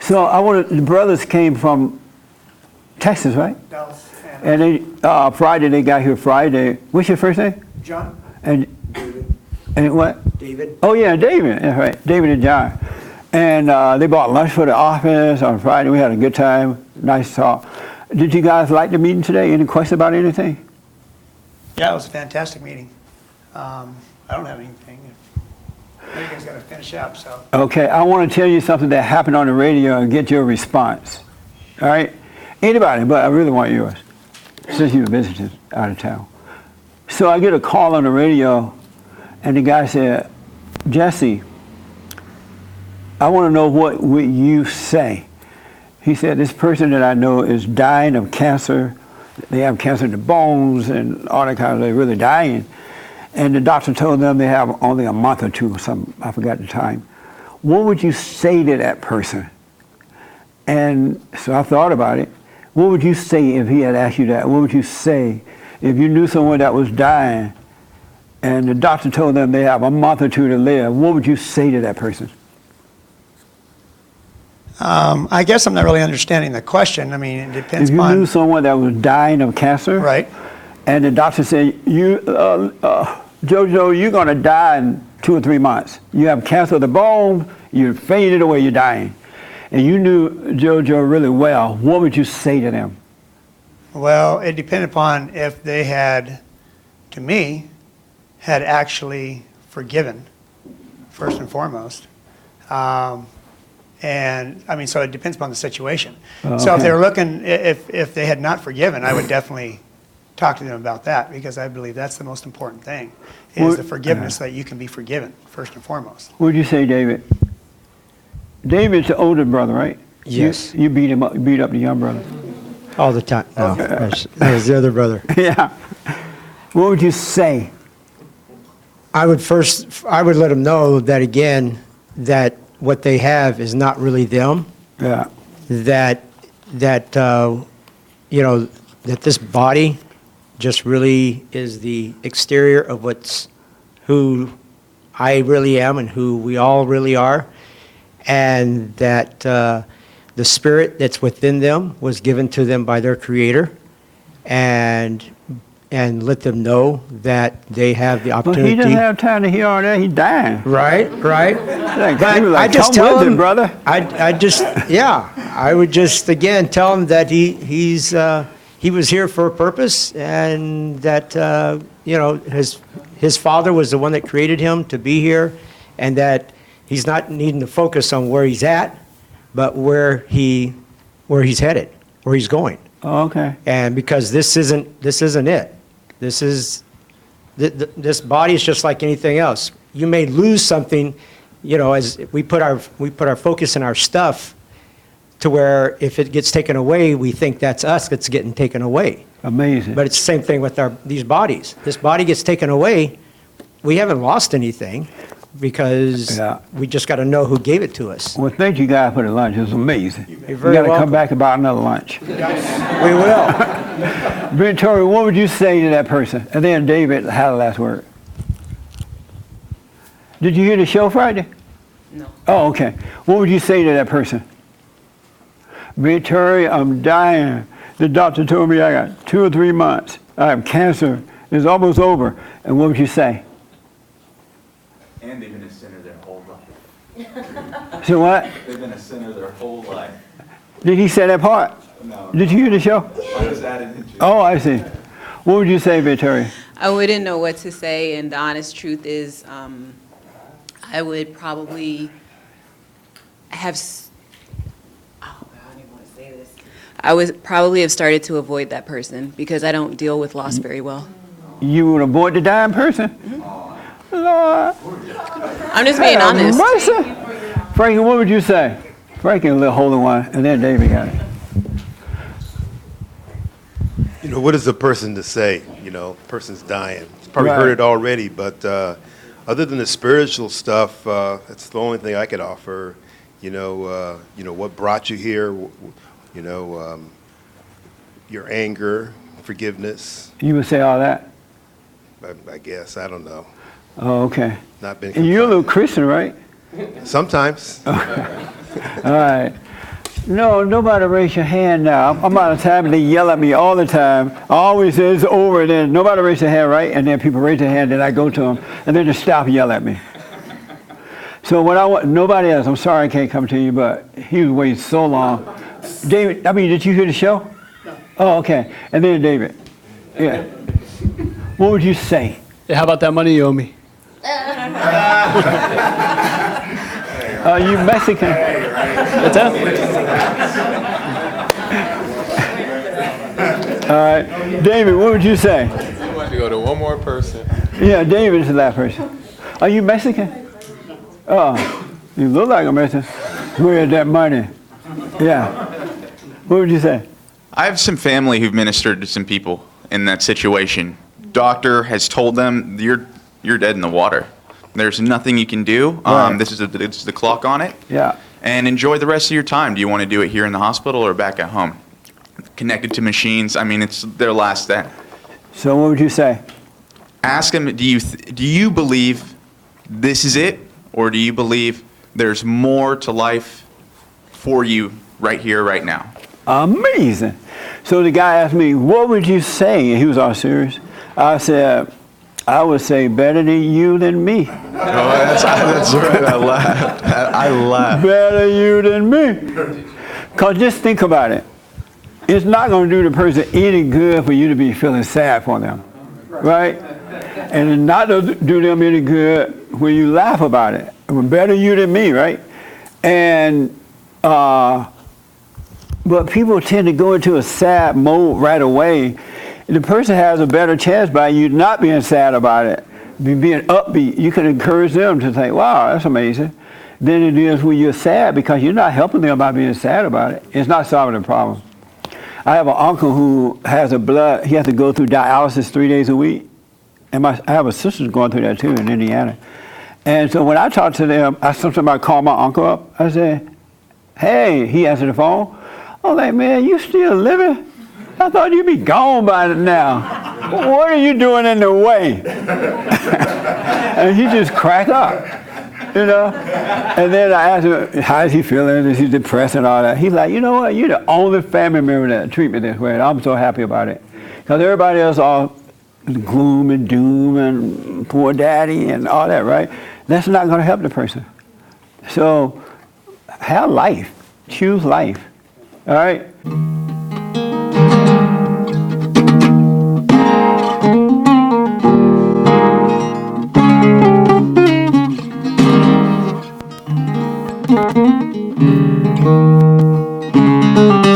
So the brothers came from Texas, right? Dallas. And they, Friday, they got here Friday. What's your first name? John? And what? David. Oh yeah, David. That's right, David and John. And they bought lunch for the office on Friday. We had a good time. Nice talk. Did you guys like the meeting today? Any questions about anything? Yeah, it was a fantastic meeting. I don't have anything. You guys got to finish up, so. Okay, I want to tell you something that happened on the radio and get your response. All right? Anybody, but I really want yours, since you were visiting out of town. So I get a call on the radio, and the guy said, Jesse, I want to know what would you say. He said, this person that I know is dying of cancer. They have cancer in the bones and all that kind of, they're really dying. And the doctor told them they have only a month or two, I forgot the time. What would you say to that person? And so I thought about it. What would you say if he had asked you that? What would you say if you knew someone that was dying and the doctor told them they have a month or two to live? What would you say to that person? I guess I'm not really understanding the question. I mean, it depends If you upon. knew someone that was dying of cancer, Right. and the doctor said, Jojo, you're going to die in 2 or 3 months. You have cancer of the bone, you're faded away, you're dying. And you knew Jojo really well. What would you say to them? Well, it depended upon if they had, to me, had actually forgiven, first and foremost. And I mean, so it depends upon the situation. So if they were looking, if they had not forgiven, I would definitely talk to them about that, because I believe that's the most important thing, is the forgiveness, that you can be forgiven, first and foremost. What would you say, David? David's the older brother, right? Yes. You beat him up, beat up the young brother. All the time. No, that was the other brother. Yeah. What would you say? I would let them know that, again, that what they have is not really them. Yeah. That you know, that this body just really is the exterior of who I really am and who we all really are, and that the spirit that's within them was given to them by their Creator, and let them know that they have the But opportunity. he doesn't have time to hear all that. He's dying. Right. Like, But he was like, I just "Come tell with it, him, brother." I would just again tell him that he was here for a purpose, and that you know, his father was the one that created him to be here, and that he's not needing to focus on where he's at, but where he's headed, where he's going. Oh, okay. And because this isn't it. This body is just like anything else. You may lose something, you know, as we put our focus in our stuff, to where if it gets taken away, we think that's us that's getting taken away. Amazing. But it's the same thing with these bodies. This body gets taken away, we haven't lost anything, because we just got to know who gave it to us. Well, thank you guys for the lunch. It was amazing. You're very got to welcome. come back about another lunch. We will. Victoria, what would you say to that person? And then David had the last word. Did you hear the show Friday? No. Oh, okay. What would you say to that person? Victoria, I'm dying. The doctor told me I got 2 or 3 months. I have cancer. It's almost over. And what would you say? And they've been a sinner their whole life. So what? They've been a sinner their whole life. Did he say that part? No. Did you hear the show? I was added into it. Oh, I see. What would you say, Victoria? I wouldn't know what to say, and the honest truth is, I would probably have. Oh, I didn't want to say this. I would probably have started to avoid that person, because I don't deal with loss very well. You would avoid the dying person? Lord. I'm just being honest. Mercy. Frankie, what would you say? Frankie, a little holy one, and then David got it. You know, what is a person to say? You know, person's dying. He's probably Right. heard it already, but other than the spiritual stuff, that's the only thing I could offer. You know, what brought you here? You know, your anger, forgiveness. You would say all that? I guess I don't know. Oh, okay. Not been. And you're a little Christian, right? Sometimes. All right. No, nobody raise your hand now. I'm out of time and they yell at me all the time. I always say it's over and then nobody raise their hand, right? And then people raise their hand and I go to them and then they stop and yell at me. So when I want, nobody else, I'm sorry I can't come to you, but he was waiting so long. David, did you hear the show? No. Oh, okay. And then David. Yeah. What would you say? Hey, how about that money you owe me? Are you Mexican? What's that? All right. David, what would you say? You want to go to one more person. Yeah, David is the last person. Are you Mexican? Oh, you look like a Mexican. Where's that money? Yeah. What would you say? I have some family who've ministered to some people in that situation. Doctor has told them you're dead in the water. There's nothing you can do. Right. This is the clock on it. Yeah. And enjoy the rest of your time. Do you want to do it here in the hospital or back at home? Connected to machines. I mean, it's their last stand. So what would you say? Ask them. Do you believe this is it, or do you believe there's more to life for you right here, right now? Amazing. So the guy asked me, what would you say? And he was all serious. I said, I would say better than you than me. Oh, that's right. I laughed. I laughed. Better you than me. Because just think about it. It's not going to do the person any good for you to be feeling sad for them. Right? And it's not to do them any good when you laugh about it. Better you than me, right? And, but people tend to go into a sad mode right away. The person has a better chance by you not being sad about it, being upbeat. You can encourage them to think, wow, that's amazing. Than it is when you're sad because you're not helping them by being sad about it. It's not solving the problem. I have an uncle who has he has to go through dialysis 3 days a week. And I have a sister going through that too in Indiana. And so when I talk to them, sometimes call my uncle up. I say, hey, he answered the phone. I'm like, man, you still living? I thought you'd be gone by now. What are you doing in the way? And he just cracked up, you know? And then I asked him, how's he feeling? Is he depressed and all that? He's like, you know what? You're the only family member that treat me this way. And I'm so happy about it. Because everybody else all gloom and doom and poor daddy and all that, right? That's not going to help the person. So have life. Choose life. All right? Thank you.